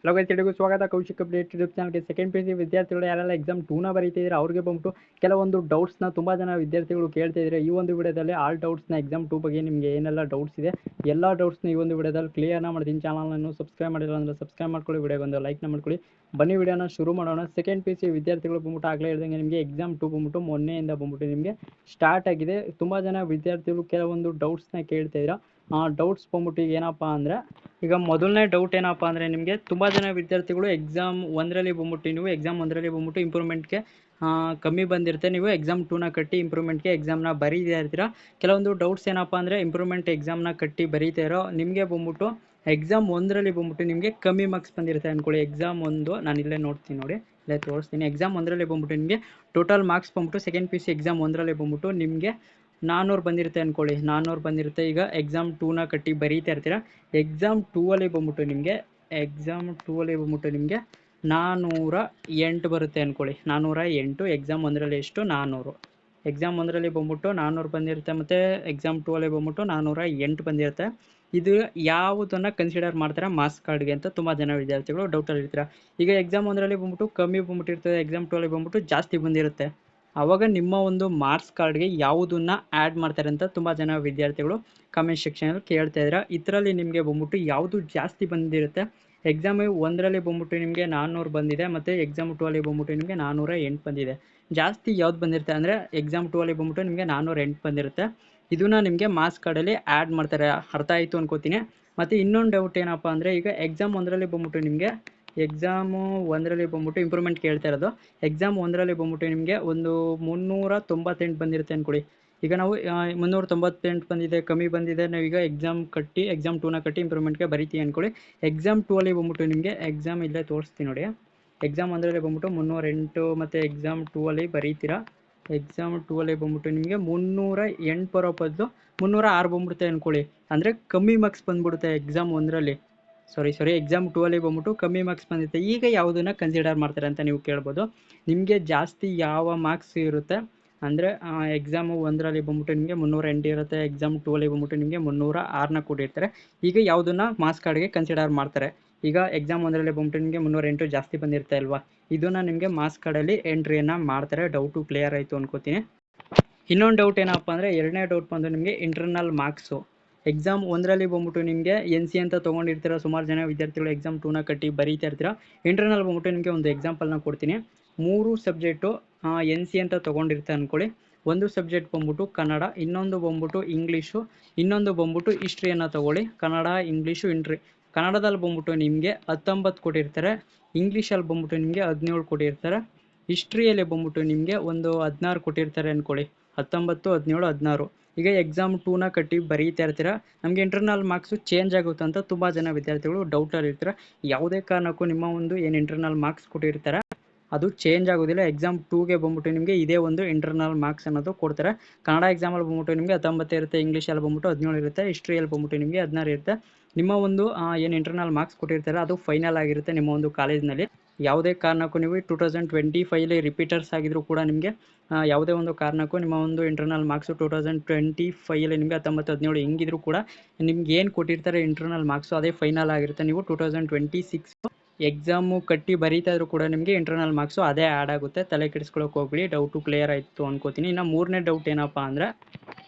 ಲೋಕೈತಿಗೂ ಸ್ವಾಗತ Kaushik update YouTube ಚಾನಲ್ಗೆ. Second P U C ವಿದ್ಯಾರ್ಥಿಗಳು ಯಾರೆಲ್ಲ ಎಕ್ಸಾಮ್ 2ನ ಬರೀತಿದ್ರೆ ಅವ್ರಿಗೆ ಬಂದ್ಬಿಟ್ಟು ಕೆಲವೊಂದು ಡೌಟ್ಸ್ನ ತುಂಬ ಜನ ವಿದ್ಯಾರ್ಥಿಗಳು ಕೇಳ್ತಿದ್ರೆ ಈ ಒಂದು ವಿಡಿಯೋದಲ್ಲಿ ಆಲ್ ಡೌಟ್ಸ್ನ ಎಕ್ಸಾಮ್ 2 ಬಗ್ಗೆ ನಿಮಗೆ ಏನೆಲ್ಲ ಡೌಟ್ಸ್ ಇದೆ ಎಲ್ಲ ಡೌಟ್ಸ್ನ ಈ ಒಂದು ವಿಡಿಯೋದಲ್ಲಿ ಕ್ಲಿಯರ್ನ ಮಾಡ್ತೀನಿ. ಚಾನಲನ್ನು ಸಬ್ಸ್ಕ್ರೈಬ್ ಮಾಡಿಲ್ಲ ಅಂದರೆ ಸಬ್ಸ್ಕ್ರೈಬ್ ಮಾಡ್ಕೊಳ್ಳಿ, ವಿಡಿಯೋಗೆ ಒಂದು ಲೈಕ್ನ ಮಾಡ್ಕೊಳ್ಳಿ. ಬನ್ನಿ ವಿಡಿಯೋನ ಶುರು ಮಾಡೋಣ. ಸೆಕೆಂಡ್ ಪಿ ಯು ಸಿ ವಿದ್ಯಾರ್ಥಿಗಳು ಬಂದ್ಬಿಟ್ಟು ಆಗಲೇ ಹೇಳ್ದಂಗೆ ನಿಮಗೆ ಎಕ್ಸಾಮ್ 2 ಬಂದ್ಬಿಟ್ಟು ಮೊನ್ನೆಯಿಂದ ಬಂದ್ಬಿಟ್ಟು ನಿಮಗೆ ಸ್ಟಾರ್ಟ್ ಆಗಿದೆ. ತುಂಬ ಜನ ವಿದ್ಯಾರ್ಥಿಗಳು ಕೆಲವೊಂದು ಡೌಟ್ಸ್ನ ಕೇಳ್ತಿದ್ದೀರಾ. ಡೌಟ್ಸ್ ಬಂದ್ಬಿಟ್ಟು ಏನಪ್ಪ ಅಂದರೆ, ಈಗ ಮೊದಲನೇ ಡೌಟ್ ಏನಪ್ಪ ಅಂದರೆ ನಿಮಗೆ ತುಂಬ ಜನ ವಿದ್ಯಾರ್ಥಿಗಳು ಎಕ್ಸಾಮ್ 1ರಲ್ಲಿ ಬಂದ್ಬಿಟ್ಟು ನೀವು ಎಕ್ಸಾಮ್ 1ರಲ್ಲಿ ಬಂದ್ಬಿಟ್ಟು ಇಂಪ್ರೂವ್ಮೆಂಟ್ಗೆ ಕಮ್ಮಿ ಬಂದಿರುತ್ತೆ. ನೀವು ಎಕ್ಸಾಮ್ 2ನ ಕಟ್ಟಿ ಇಂಪ್ರೂವ್ಮೆಂಟ್ಗೆ ಎಕ್ಸಾಮ್ನ ಬರೀತಾ ಇರ್ತೀರಾ. ಕೆಲವೊಂದು ಡೌಟ್ಸ್ ಏನಪ್ಪ ಅಂದರೆ ಇಂಪ್ರೂವ್ಮೆಂಟ್ ಎಕ್ಸಾಮ್ನ ಕಟ್ಟಿ ಬರೀತಾ ಇರೋ ನಿಮಗೆ ಬಂದ್ಬಿಟ್ಟು ಎಕ್ಸಾಮ್ 1ರಲ್ಲಿ ಬಂದ್ಬಿಟ್ಟು ನಿಮಗೆ ಕಮ್ಮಿ ಮಾರ್ಕ್ಸ್ ಬಂದಿರುತ್ತೆ ಅಂದ್ಕೊಳ್ಳಿ. ಎಕ್ಸಾಮ್ 1 ನಾನು ಇಲ್ಲೇ ನೋಡ್ತೀನಿ ನೋಡಿ, ಇಲ್ಲೇ ತೋರಿಸ್ತೀನಿ. ಎಕ್ಸಾಮ್ 1ರಲ್ಲಿ ಬಂದ್ಬಿಟ್ಟು ನಿಮಗೆ ಟೋಟಲ್ ಮಾರ್ಕ್ಸ್ ಬಂದ್ಬಿಟ್ಟು second P U C exam 1ರಲ್ಲಿ ಬಂದ್ಬಿಟ್ಟು ನಿಮಗೆ 400 ಬಂದಿರುತ್ತೆ ಅಂದ್ಕೊಳ್ಳಿ. 400 ಬಂದಿರುತ್ತೆ. ಈಗ ಎಕ್ಸಾಮ್ 2ನ ಕಟ್ಟಿ ಬರೀತಾ ಇರ್ತೀರಾ. ಎಕ್ಸಾಮ್ 2ಅಲ್ಲಿ ಬಂದ್ಬಿಟ್ಟು ನಿಮಗೆ 408 ಬರುತ್ತೆ ಅಂದ್ಕೊಳ್ಳಿ. 408. ಎಕ್ಸಾಮ್ 1ರಲ್ಲಿ ಎಷ್ಟು? 400. ಎಕ್ಸಾಮ್ 1ರಲ್ಲಿ ಬಂದ್ಬಿಟ್ಟು 400 ಬಂದಿರುತ್ತೆ, ಮತ್ತು ಎಕ್ಸಾಮ್ 2ಅಲ್ಲಿ ಬಂದ್ಬಿಟ್ಟು 408 ಬಂದಿರುತ್ತೆ. ಇದು ಯಾವುದನ್ನು ಕನ್ಸಿಡರ್ ಮಾಡ್ತಾರೆ ಮಾರ್ಕ್ಸ್ ಕಾರ್ಡ್ಗೆ ಅಂತ ತುಂಬ ಜನ ವಿದ್ಯಾರ್ಥಿಗಳು ಡೌಟಲ್ಲಿ ಇರ್ತೀರ. ಈಗ ಎಕ್ಸಾಮ್ 1ರಲ್ಲಿ ಬಂದ್ಬಿಟ್ಟು ಕಮ್ಮಿ ಬಂದ್ಬಿಟ್ಟಿರ್ತದೆ, ಎಕ್ಸಾಮ್ 2ಅಲ್ಲಿ ಬಂದ್ಬಿಟ್ಟು ಜಾಸ್ತಿ ಬಂದಿರುತ್ತೆ. ಆವಾಗ ನಿಮ್ಮ ಒಂದು ಮಾರ್ಕ್ಸ್ ಕಾರ್ಡ್ಗೆ ಯಾವುದನ್ನು ಆ್ಯಡ್ ಮಾಡ್ತಾರೆ ಅಂತ ತುಂಬ ಜನ ವಿದ್ಯಾರ್ಥಿಗಳು ಕಮೆಂಟ್ ಸೆಕ್ಷನಲ್ಲಿ ಕೇಳ್ತಾ ಇದ್ದೀರಾ. ಇದರಲ್ಲಿ ನಿಮಗೆ ಬಂದ್ಬಿಟ್ಟು ಯಾವುದು ಜಾಸ್ತಿ ಬಂದಿರುತ್ತೆ? ಎಕ್ಸಾಮ್ 1ರಲ್ಲಿ ಬಂದ್ಬಿಟ್ಟು ನಿಮಗೆ 400 ಬಂದಿದೆ, ಮತ್ತು ಎಕ್ಸಾಮ್ 2ಅಲ್ಲಿ ಬಂದ್ಬಿಟ್ಟು ನಿಮಗೆ 408 ಬಂದಿದೆ. ಜಾಸ್ತಿ ಯಾವ್ದು ಬಂದಿರುತ್ತೆ ಅಂದರೆ ಎಕ್ಸಾಮ್ 2ಅಲ್ಲಿ ಬಂದ್ಬಿಟ್ಟು ನಿಮಗೆ 408 ಬಂದಿರುತ್ತೆ. ಇದನ್ನು ನಿಮಗೆ ಮಾರ್ಕ್ಸ್ ಕಾರ್ಡಲ್ಲಿ ಆ್ಯಡ್ ಮಾಡ್ತಾರೆ. ಅರ್ಥ ಆಯಿತು ಅನ್ಕೋತೀನಿ. ಮತ್ತು ಇನ್ನೊಂದು ಡೌಟ್ ಏನಪ್ಪ ಅಂದರೆ, ಈಗ ಎಕ್ಸಾಮ್ 1ರಲ್ಲಿ ಬಂದ್ಬಿಟ್ಟು ನಿಮಗೆ ಇಂಪ್ರೂವ್ಮೆಂಟ್ ಕೇಳ್ತಾ ಇರೋದು. ಎಕ್ಸಾಮ್ 1ರಲ್ಲಿ ಬಂದ್ಬಿಟ್ಟು ನಿಮಗೆ ಒಂದು 398 ಬಂದಿರುತ್ತೆ ಅಂದ್ಕೊಳ್ಳಿ. ಈಗ ನಾವು 398 ಬಂದಿದೆ, ಕಮ್ಮಿ ಬಂದಿದೆ. ನಾವೀಗ ಎಕ್ಸಾಮ್ 2ನ ಕಟ್ಟಿ ಇಂಪ್ರೂವ್ಮೆಂಟ್ಗೆ ಬರಿತೀವಿ ಅಂದ್ಕೊಳ್ಳಿ. ಎಕ್ಸಾಮ್ 2ಅಲ್ಲಿ ಬಂದ್ಬಿಟ್ಟು ನಿಮಗೆ ಎಕ್ಸಾಮ್ ಇಲ್ಲೇ ತೋರಿಸ್ತೀನಿ ನೋಡಿ. ಎಕ್ಸಾಮ್ 1ರಲ್ಲಿ ಬಂದ್ಬಿಟ್ಟು 308, ಮತ್ತು ಎಕ್ಸಾಮ್ 2ಅಲ್ಲಿ ಬರೀತೀರಾ. ಎಕ್ಸಾಮ್ 2ಅಲ್ಲಿ ಬಂದ್ಬಿಟ್ಟು ನಿಮಗೆ 308 ಬರೋ ಬದಲು 306 ಬಂದ್ಬಿಡುತ್ತೆ ಅಂದ್ಕೊಳ್ಳಿ. ಅಂದರೆ ಕಮ್ಮಿ ಮಾರ್ಕ್ಸ್ ಬಂದ್ಬಿಡುತ್ತೆ ಎಕ್ಸಾಮ್ 1ರಲ್ಲಿ. ಎಕ್ಸಾಮ್ 2ಅಲ್ಲಿ ಬಂದ್ಬಿಟ್ಟು ಕಮ್ಮಿ ಮಾರ್ಕ್ಸ್ ಬಂದಿರುತ್ತೆ. ಈಗ ಯಾವುದನ್ನು ಕನ್ಸಿಡರ್ ಮಾಡ್ತಾರೆ ಅಂತ ನೀವು ಕೇಳ್ಬೋದು. ನಿಮಗೆ ಜಾಸ್ತಿ ಯಾವ ಮಾರ್ಕ್ಸ್ ಇರುತ್ತೆ ಅಂದರೆ ಎಕ್ಸಾಮು 1ರಲ್ಲಿ ಬಂದ್ಬಿಟ್ಟು ನಿಮಗೆ 308 ಇರುತ್ತೆ, ಎಕ್ಸಾಮ್ 2ಅಲ್ಲಿ ಬಂದ್ಬಿಟ್ಟು ನಿಮಗೆ 306ನ ಕೊಟ್ಟಿರ್ತಾರೆ. ಈಗ ಯಾವುದನ್ನು ಮಾರ್ಕ್ಸ್ ಕಾರ್ಡ್ಗೆ ಕನ್ಸಿಡರ್ ಮಾಡ್ತಾರೆ? ಈಗ ಎಕ್ಸಾಮ್ 1ರಲ್ಲಿ ಬಂದ್ಬಿಟ್ಟು ನಿಮಗೆ 308 ಜಾಸ್ತಿ ಬಂದಿರುತ್ತೆ ಅಲ್ವಾ, ಇದನ್ನು ನಿಮಗೆ ಮಾರ್ಕ್ಸ್ ಕಾರ್ಡಲ್ಲಿ ಎಂಟ್ರಿಯನ್ನು ಮಾಡ್ತಾರೆ. ಡೌಟು ಕ್ಲಿಯರ್ ಆಯಿತು ಅನ್ಕೋತೀನಿ. ಇನ್ನೊಂದು ಡೌಟ್ ಏನಪ್ಪ ಅಂದರೆ, ಎರಡನೇ ಡೌಟ್ ಬಂದು ನಿಮಗೆ ಇಂಟರ್ನಲ್ ಮಾರ್ಕ್ಸು. ಎಕ್ಸಾಮ್ 1ರಲ್ಲಿ ಬಂದ್ಬಿಟ್ಟು ನಿಮಗೆ NC ಅಂತ ತೊಗೊಂಡಿರ್ತೀರ. ಸುಮಾರು ಜನ ವಿದ್ಯಾರ್ಥಿಗಳು ಎಕ್ಸಾಮ್ 2ನ ಕಟ್ಟಿ ಬರೀತಾ ಇರ್ತೀರ. ಇಂಟರ್ನಲ್ ಬಂದ್ಬಿಟ್ಟು ನಿಮಗೆ ಒಂದು ಎಕ್ಸಾಂಪಲ್ನ ಕೊಡ್ತೀನಿ. 3 ಸಬ್ಜೆಕ್ಟು NC ಅಂತ ತೊಗೊಂಡಿರ್ತಾರೆ ಅಂದ್ಕೊಳ್ಳಿ. ಒಂದು ಸಬ್ಜೆಕ್ಟ್ ಬಂದ್ಬಿಟ್ಟು ಕನ್ನಡ, ಇನ್ನೊಂದು ಬಂದ್ಬಿಟ್ಟು ಇಂಗ್ಲೀಷು, ಇನ್ನೊಂದು ಬಂದ್ಬಿಟ್ಟು ಹಿಸ್ಟ್ರಿಯನ್ನು ತೊಗೊಳ್ಳಿ. ಕನ್ನಡ, ಇಂಗ್ಲೀಷು, ಕನ್ನಡದಲ್ಲಿ ಬಂದ್ಬಿಟ್ಟು ನಿಮಗೆ 19 ಕೊಟ್ಟಿರ್ತಾರೆ, ಇಂಗ್ಲೀಷಲ್ಲಿ ಬಂದ್ಬಿಟ್ಟು ನಿಮಗೆ 17 ಕೊಟ್ಟಿರ್ತಾರೆ, ಹಿಸ್ಟ್ರಿಯಲ್ಲಿ ಬಂದ್ಬಿಟ್ಟು ನಿಮಗೆ ಒಂದು 16 ಕೊಟ್ಟಿರ್ತಾರೆ ಅಂದ್ಕೊಳ್ಳಿ. 19, 17, 16. ಈಗ ಎಕ್ಸಾಮ್ 2ನ ಕಟ್ಟಿ ಬರೀತಾ ಇರ್ತೀರ. ನಮಗೆ ಇಂಟರ್ನಲ್ ಮಾರ್ಕ್ಸು ಚೇಂಜ್ ಆಗುತ್ತೆ ಅಂತ ತುಂಬ ಜನ ವಿದ್ಯಾರ್ಥಿಗಳು ಡೌಟಲ್ಲಿ ಇರ್ತಾರೆ. ಯಾವುದೇ ಕಾರಣಕ್ಕೂ ನಿಮ್ಮ ಒಂದು ಏನು ಇಂಟರ್ನಲ್ ಮಾರ್ಕ್ಸ್ ಕೊಟ್ಟಿರ್ತಾರೆ ಅದು ಚೇಂಜ್ ಆಗೋದಿಲ್ಲ. ಎಕ್ಸಾಮ್ 2ಗೆ ಬಂದ್ಬಿಟ್ಟು ನಿಮಗೆ ಇದೇ ಒಂದು ಇಂಟರ್ನಲ್ ಮಾರ್ಕ್ಸ್ ಅನ್ನೋದು ಕೊಡ್ತಾರೆ. ಕನ್ನಡ ಎಕ್ಸಾಮಲ್ಲಿ ಬಂದ್ಬಿಟ್ಟು ನಿಮಗೆ 19 ಇರುತ್ತೆ, ಇಂಗ್ಲೀಷಲ್ಲಿ ಬಂದ್ಬಿಟ್ಟು 17 ಇರುತ್ತೆ, ಹಿಸ್ಟ್ರಿಯಲ್ಲಿ ಬಂದ್ಬಿಟ್ಟು ನಿಮಗೆ 16 ಇರುತ್ತೆ. ನಿಮ್ಮ ಒಂದು ಏನು ಇಂಟರ್ನಲ್ ಮಾರ್ಕ್ಸ್ ಕೊಟ್ಟಿರ್ತಾರೆ ಅದು ಫೈನಲ್ ಆಗಿರುತ್ತೆ ನಿಮ್ಮ ಒಂದು ಕಾಲೇಜ್ನಲ್ಲಿ. ಯಾವುದೇ ಕಾರಣಕ್ಕೂ ನೀವು 2025 ರಿಪೀಟರ್ಸ್ ಆಗಿದ್ರು ಕೂಡ ನಿಮಗೆ ಯಾವುದೇ ಒಂದು ಕಾರಣಕ್ಕೂ ನಿಮ್ಮ ಒಂದು ಇಂಟರ್ನಲ್ ಮಾರ್ಕ್ಸು 2025 ನಿಮಗೆ 19, 17 ಹೆಂಗಿದ್ರು ಕೂಡ ನಿಮ್ಗೆ ಏನು ಕೊಟ್ಟಿರ್ತಾರೆ ಇಂಟರ್ನಲ್ ಮಾರ್ಕ್ಸು ಅದೇ ಫೈನಲ್ ಆಗಿರುತ್ತೆ. ನೀವು 2026 ಎಕ್ಸಾಮು ಕಟ್ಟಿ ಬರೀತಾ ಇದ್ರು ಕೂಡ ನಿಮಗೆ ಇಂಟರ್ನಲ್ ಮಾರ್ಕ್ಸು ಅದೇ ಆ್ಯಡ್ ಆಗುತ್ತೆ. ತಲೆ ಕೆಡಿಸ್ಕೊಳ್ಳೋಕೆ ಹೋಗ್ಬಿಡಿ. ಡೌಟು ಕ್ಲಿಯರ್ ಆಯಿತು ಅನ್ಕೋತೀನಿ. ಇನ್ನು ಮೂರನೇ ಡೌಟ್ ಏನಪ್ಪ ಅಂದರೆ,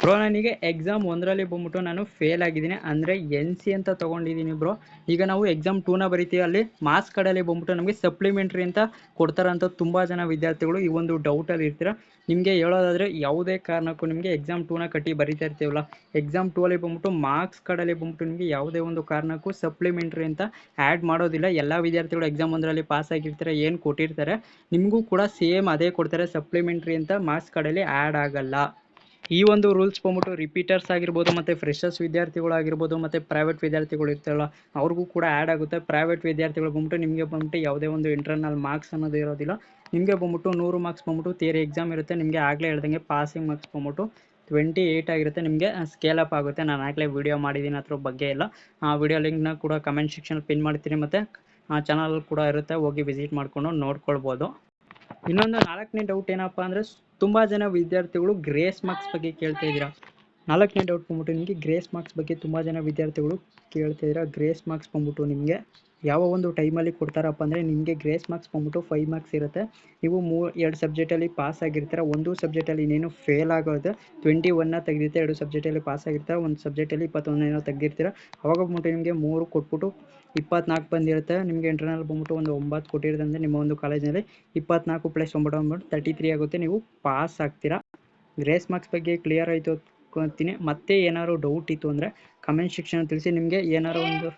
ಬ್ರೋ ನನಗೆ ಎಕ್ಸಾಮ್ 1ರಲ್ಲಿ ಬಂದ್ಬಿಟ್ಟು ನಾನು ಫೇಲ್ ಆಗಿದ್ದೀನಿ, ಅಂದರೆ NC ಅಂತ ತೊಗೊಂಡಿದ್ದೀನಿ ಬ್ರೋ. ಈಗ ನಾವು ಎಕ್ಸಾಮ್ 2ನ ಬರಿತೀವಿ, ಅಲ್ಲಿ ಮಾರ್ಕ್ಸ್ ಕಾರ್ಡಲ್ಲಿ ಬಂದ್ಬಿಟ್ಟು ನಮಗೆ ಸಪ್ಲಿಮೆಂಟ್ರಿ ಅಂತ ಕೊಡ್ತಾರಂತ ತುಂಬ ಜನ ವಿದ್ಯಾರ್ಥಿಗಳು ಈ ಒಂದು ಡೌಟಲ್ಲಿ ಇರ್ತೀರ. ನಿಮಗೆ ಹೇಳೋದಾದರೆ ಯಾವುದೇ ಕಾರಣಕ್ಕೂ ನಿಮಗೆ ಎಕ್ಸಾಮ್ 2ನ ಕಟ್ಟಿ ಬರಿತಾ ಇರ್ತೀವಲ್ಲ, ಎಕ್ಸಾಮ್ 2ಅಲ್ಲಿ ಬಂದ್ಬಿಟ್ಟು ಮಾರ್ಕ್ಸ್ ಕಾರ್ಡಲ್ಲಿ ಬಂದ್ಬಿಟ್ಟು ನಿಮಗೆ ಯಾವುದೇ ಒಂದು ಕಾರಣಕ್ಕೂ ಸಪ್ಲಿಮೆಂಟ್ರಿ ಅಂತ ಆ್ಯಡ್ ಮಾಡೋದಿಲ್ಲ. ಎಲ್ಲ ವಿದ್ಯಾರ್ಥಿಗಳು ಎಕ್ಸಾಮ್ 1ರಲ್ಲಿ ಪಾಸ್ ಆಗಿರ್ತಾರೆ, ಏನು ಕೊಟ್ಟಿರ್ತಾರೆ ನಿಮಗೂ ಕೂಡ ಸೇಮ್ ಅದೇ ಕೊಡ್ತಾರೆ. ಸಪ್ಲಿಮೆಂಟ್ರಿ ಅಂತ ಮಾರ್ಕ್ಸ್ ಕಾರ್ಡಲ್ಲಿ ಆ್ಯಡ್ ಆಗಲ್ಲ. ಈ ಒಂದು ರೂಲ್ಸ್ ಬಂದ್ಬಿಟ್ಟು ರಿಪೀಟರ್ಸ್ ಆಗಿರ್ಬೋದು, ಮತ್ತು ಫ್ರೆಷರ್ಸ್ ವಿದ್ಯಾರ್ಥಿಗಳಾಗಿರ್ಬೋದು, ಮತ್ತು ಪ್ರೈವೇಟ್ ವಿದ್ಯಾರ್ಥಿಗಳು ಇರ್ತಾರಲ್ಲ ಅವ್ರಿಗೂ ಕೂಡ ಆ್ಯಡ್ ಆಗುತ್ತೆ. ಪ್ರೈವೇಟ್ ವಿದ್ಯಾರ್ಥಿಗಳು ಬಂದ್ಬಿಟ್ಟು ನಿಮಗೆ ಬಂದ್ಬಿಟ್ಟು ಯಾವುದೇ ಒಂದು ಇಂಟರ್ನಲ್ ಮಾರ್ಕ್ಸ್ ಅನ್ನೋದು ಇರೋದಿಲ್ಲ. ನಿಮಗೆ ಬಂದ್ಬಿಟ್ಟು 100 ಮಾರ್ಕ್ಸ್ ಬಂದ್ಬಿಟ್ಟು ಥಿಯರಿ ಎಕ್ಸಾಮ್ ಇರುತ್ತೆ. ನಿಮಗೆ ಆಗಲೇ ಹೇಳ್ದಂಗೆ ಪಾಸಿಂಗ್ ಮಾರ್ಕ್ಸ್ ಬಂದ್ಬಿಟ್ಟು 28 ಆಗಿರುತ್ತೆ. ನಿಮಗೆ ಸ್ಕೇಲಪ್ ಆಗುತ್ತೆ. ನಾನು ಆಗಲೇ ವಿಡಿಯೋ ಮಾಡಿದ್ದೀನಿ ಅದ್ರ ಬಗ್ಗೆ ಎಲ್ಲ. ವಿಡಿಯೋ ಲಿಂಕ್ನ ಕೂಡ ಕಮೆಂಟ್ ಸೆಕ್ಷನಲ್ಲಿ ಪಿನ್ ಮಾಡ್ತೀನಿ, ಮತ್ತು ಚಾನಲ್ ಕೂಡ ಇರುತ್ತೆ, ಹೋಗಿ ವಿಸಿಟ್ ಮಾಡಿಕೊಂಡು ನೋಡ್ಕೊಳ್ಬೋದು. ಇನ್ನೊಂದು 4ನೇ ಡೌಟ್ ಏನಪ್ಪ ಅಂದರೆ, ತುಂಬ ಜನ ವಿದ್ಯಾರ್ಥಿಗಳು ಗ್ರೇಸ್ ಮಾರ್ಕ್ಸ್ ಬಗ್ಗೆ ಕೇಳ್ತಾ ಇದ್ದೀರಾ. 4ನೇ ಡೌಟ್ ಬಂದ್ಬಿಟ್ಟು ನಿಮಗೆ ಗ್ರೇಸ್ ಮಾರ್ಕ್ಸ್ ಬಗ್ಗೆ ತುಂಬ ಜನ ವಿದ್ಯಾರ್ಥಿಗಳು ಕೇಳ್ತಾ ಇದ್ದೀರಾ. ಗ್ರೇಸ್ ಮಾರ್ಕ್ಸ್ ಬಂದ್ಬಿಟ್ಟು ನಿಮಗೆ ಯಾವ ಒಂದು ಟೈಮಲ್ಲಿ ಕೊಡ್ತಾರಪ್ಪ ಅಂದರೆ ನಿಮಗೆ ಗ್ರೇಸ್ ಮಾರ್ಕ್ಸ್ ಬಂದ್ಬಿಟ್ಟು 5 ಮಾರ್ಕ್ಸ್ ಇರುತ್ತೆ. ನೀವು 2 ಸಬ್ಜೆಕ್ಟಲ್ಲಿ ಪಾಸ್ ಆಗಿರ್ತೀರ, ಒಂದು ಸಬ್ಜೆಕ್ಟಲ್ಲಿ ಇನ್ನೇನು ಫೇಲ್ ಆಗೋದು 21 ತೆಗೆದಿರ್ತೀರ, 2 ಸಬ್ಜೆಕ್ಟಲ್ಲಿ ಪಾಸ್ ಆಗಿರ್ತೀರ, ಒಂದು ಸಬ್ಜೆಕ್ಟಲ್ಲಿ 21 ತೆಗೆದಿರ್ತೀರ. ಅವಾಗ ಬಂದ್ಬಿಟ್ಟು ನಿಮಗೆ 3 ಕೊಟ್ಬಿಟ್ಟು 24 ಬಂದಿರುತ್ತೆ. ನಿಮಗೆ ಇಂಟರ್ನಲ್ ಬಂದ್ಬಿಟ್ಟು ಒಂದು 9 ಕೊಟ್ಟಿರುತ್ತೆ ಅಂದರೆ ನಿಮ್ಮ ಒಂದು ಕಾಲೇಜಿನಲ್ಲಿ 24 + 9 ಬಂದ್ಬಿಟ್ಟು 33 ಆಗುತ್ತೆ. ನೀವು ಪಾಸ್ ಆಗ್ತೀರಾ. ಗ್ರೇಸ್ ಮಾರ್ಕ್ಸ್ ಬಗ್ಗೆ ಕ್ಲಿಯರ್ ಆಯಿತು ಅಂದ್ಕೊಳ್ತೀನಿ. ಮತ್ತೆ ಏನಾದ್ರು ಡೌಟ್ ಇತ್ತು ಅಂದರೆ ಕಮೆಂಟ್ ಸೆಕ್ಷನ್ ತಿಳಿಸಿ. ನಿಮಗೆ ಏನಾದ್ರು ಒಂದು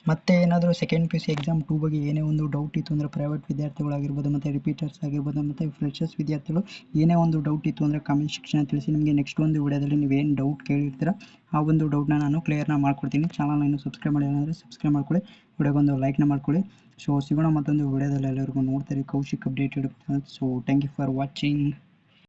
ಮತ್ತೆ ಏನಾದರೂ second P U C exam 2 ಬಗ್ಗೆ ಏನೇ ಒಂದು ಡೌಟ್ ಇತ್ತು ಅಂದರೆ ಪ್ರೈವೇಟ್ ವಿದ್ಯಾರ್ಥಿಗಳಾಗಿರ್ಬೋದು ಮತ್ತು ರಿಪೀಟರ್ಸ್ ಆಗಿರ್ಬೋದು ಮತ್ತು ಫ್ರೆಷರ್ಸ್ ವಿದ್ಯಾರ್ಥಿಗಳು ಏನೇ ಒಂದು ಡೌಟ್ ಇತ್ತು ಅಂದರೆ ಕಮೆಂಟ್ ಸೆಕ್ಷನ್ ತಿಳಿಸಿ. ನಿಮಗೆ ನೆಕ್ಸ್ಟ್ ಒಂದು ವಿಡಿಯೋದಲ್ಲಿ ನೀವೇನು ಡೌಟ್ ಕೇಳಿರ್ತೀರ ಆ ಒಂದು ಡೌಟ್ನ ನಾನು ಕ್ಲಿಯರ್ನ ಮಾಡ್ಕೊಡ್ತೀನಿ. ಚಾನಲ್ನ ಇನ್ನೂ ಸಬ್ಸ್ಕ್ರೈಬ್ ಮಾಡಿಲ್ಲ ಅಂದರೆ ಸಬ್ಸ್ಕ್ರೈಬ್ ಮಾಡ್ಕೊಳ್ಳಿ, ವಿಡಿಯೋಗೊಂದು ಲೈಕ್ನ ಮಾಡ್ಕೊಳ್ಳಿ. ಸೊ ಸಿಗೋಣ ಮತ್ತೊಂದು ವಿಡಿಯೋದಲ್ಲಿ. ಎಲ್ಲರಿಗೂ ನೋಡ್ತಾರೆ Kaushik updated. So thank you for watching.